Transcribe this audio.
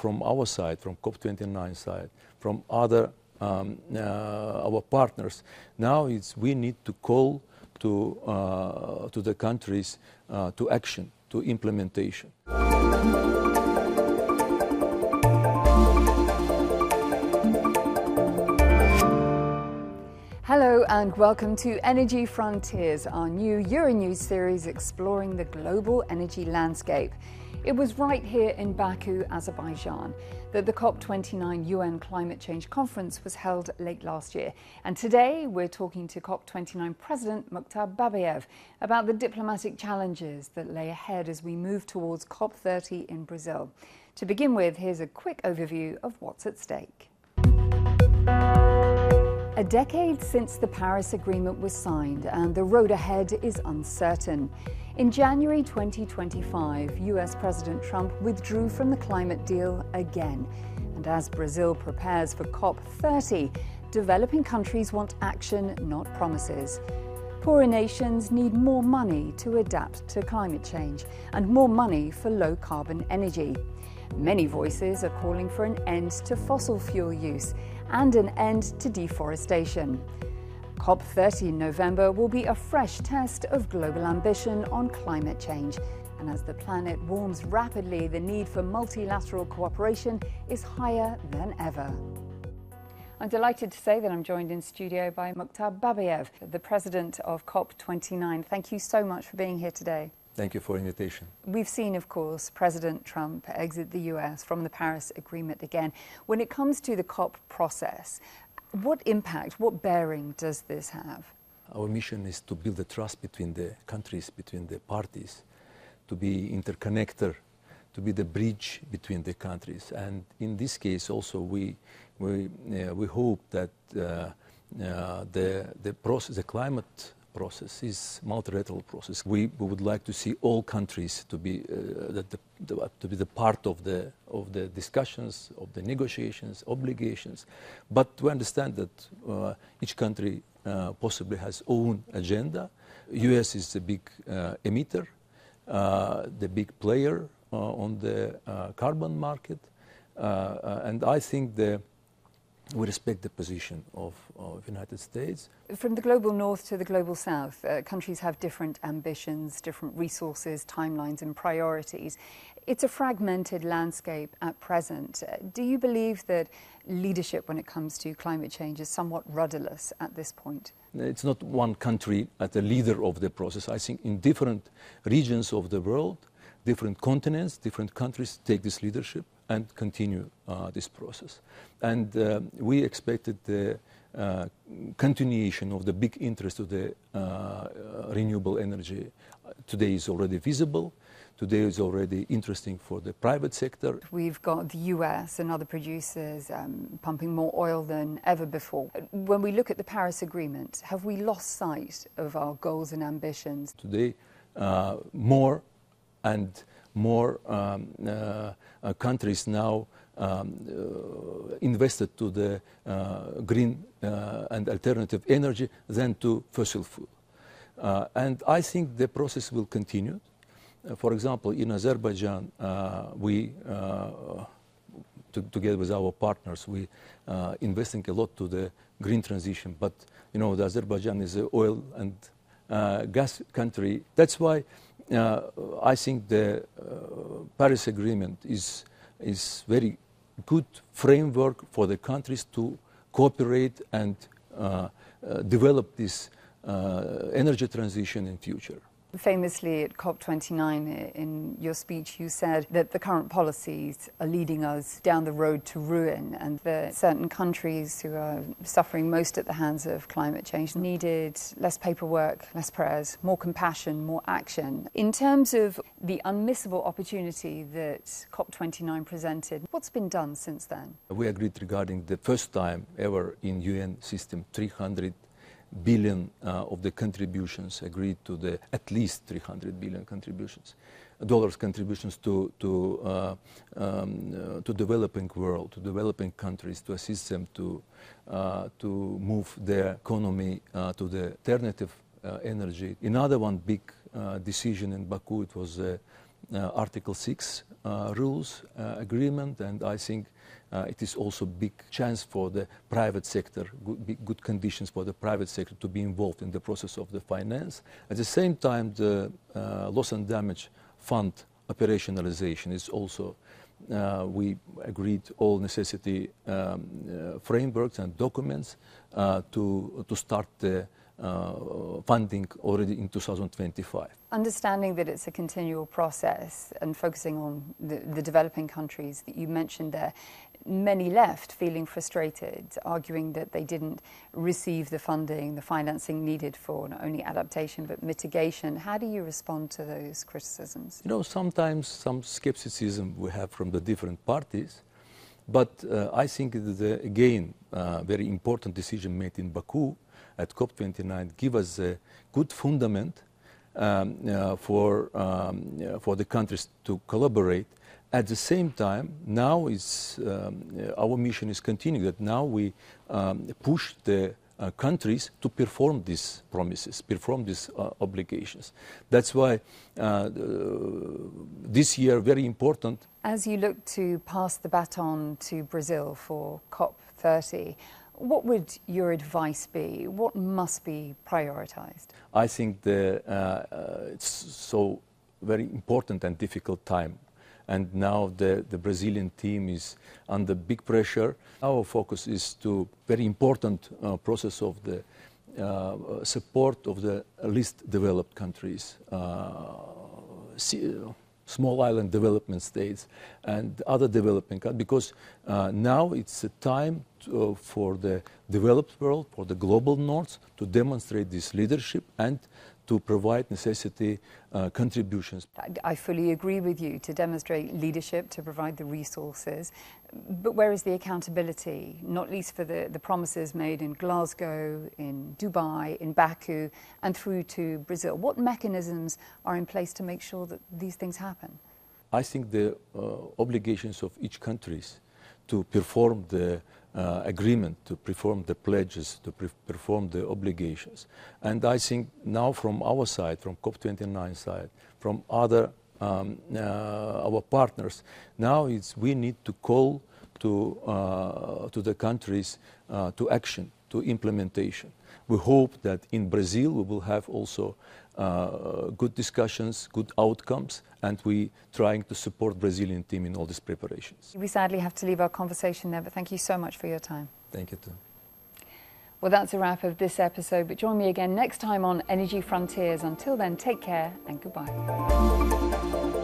from our side, from COP29 side, from other our partners. Now we need to call to the countries to action, to implementation. Hello and welcome to Energy Frontiers, our new Euronews series exploring the global energy landscape. It was right here in Baku, Azerbaijan, that the COP29 UN Climate Change Conference was held late last year. And today we're talking to COP29 President Mukhtar Babayev about the diplomatic challenges that lay ahead as we move towards COP30 in Brazil. To begin with, here's a quick overview of what's at stake. A decade since the Paris Agreement was signed and the road ahead is uncertain. In January 2025, US President Trump withdrew from the climate deal again. And as Brazil prepares for COP30, developing countries want action, not promises. Poorer nations need more money to adapt to climate change and more money for low-carbon energy. Many voices are calling for an end to fossil fuel use and an end to deforestation. COP30 in November will be a fresh test of global ambition on climate change. And as the planet warms rapidly, the need for multilateral cooperation is higher than ever. I'm delighted to say that I'm joined in studio by Mukhtar Babayev, the president of COP29. Thank you so much for being here today. Thank you for the invitation. We've seen, of course, President Trump exit the US from the Paris Agreement again. When it comes to the COP process, what impact, what bearing does this have? Our mission is to build the trust between the countries, between the parties, to be interconnector, to be the bridge between the countries. And in this case also we hope that the process, the climate process is multilateral process. We would like to see all countries to be to be the part of the discussions, of the negotiations, obligations. But we understand that each country possibly has own agenda. US is the big emitter, the big player on the carbon market, and I think we respect the position of the United States. From the global north to the global south, countries have different ambitions, different resources, timelines and priorities. It's a fragmented landscape at present. Do you believe that leadership when it comes to climate change is somewhat rudderless at this point? It's not one country as the leader of the process. I think in different regions of the world, different continents, different countries take this leadership and continue this process. And we expected the continuation of the big interest of the renewable energy. Today is already visible. Today is already interesting for the private sector. We've got the US and other producers pumping more oil than ever before. When we look at the Paris Agreement, have we lost sight of our goals and ambitions? Today, more and more countries now invested to the green and alternative energy than to fossil fuel. And I think the process will continue. For example, in Azerbaijan, we, together with our partners, we investing a lot to the green transition. But you know, the Azerbaijan is an oil and gas country. That's why I think the Paris Agreement is very good framework for the countries to cooperate and develop this energy transition in future. Famously at COP29 in your speech you said that the current policies are leading us down the road to ruin, and that certain countries who are suffering most at the hands of climate change needed less paperwork, less prayers, more compassion, more action. In terms of the unmissable opportunity that COP29 presented, what's been done since then? We agreed regarding the first time ever in UN system 300 billion of the contributions, agreed to the at least 300 billion dollars contributions to developing world, to developing countries, to assist them to move their economy to the alternative energy. Another one big decision in Baku, it was Article 6 rules agreement, and I think it is also a big chance for the private sector, good conditions for the private sector to be involved in the process of the finance. At the same time, the loss and damage fund operationalization is also, we agreed all necessity frameworks and documents to start the funding already in 2025. Understanding that it's a continual process and focusing on the developing countries that you mentioned there, many left feeling frustrated, arguing that they didn't receive the funding, the financing needed for not only adaptation but mitigation. How do you respond to those criticisms? You know, sometimes some skepticism we have from the different parties, but I think it is again very important decision made in Baku at COP29 give us a good fundament for the countries to collaborate. At the same time, now is our mission is continuing. That now we push the countries to perform these promises, perform these obligations. That's why this year very important. As you look to pass the baton to Brazil for COP30, what would your advice be? What must be prioritized? I think it's so very important and difficult time. And now the Brazilian team is under big pressure. Our focus is to very important process of the support of the least developed countries, small island development states and other developing countries, because now it's a time for the developed world, for the global north, to demonstrate this leadership and to provide necessity contributions. I fully agree with you, to demonstrate leadership, to provide the resources. But where is the accountability, not least for the promises made in Glasgow, in Dubai, in Baku, and through to Brazil? What mechanisms are in place to make sure that these things happen? I think the obligations of each country to perform the agreement, to perform the pledges, to perform the obligations. And I think now from our side, from COP29 side, from other our partners, now we need to call to the countries to action, to implementation. We hope that in Brazil we will have also good discussions, good outcomes, and we trying to support Brazilian team in all these preparations. We sadly have to leave our conversation there, but thank you so much for your time. Thank you too. Well, that's a wrap of this episode, but join me again next time on Energy Frontiers. Until then, take care and goodbye.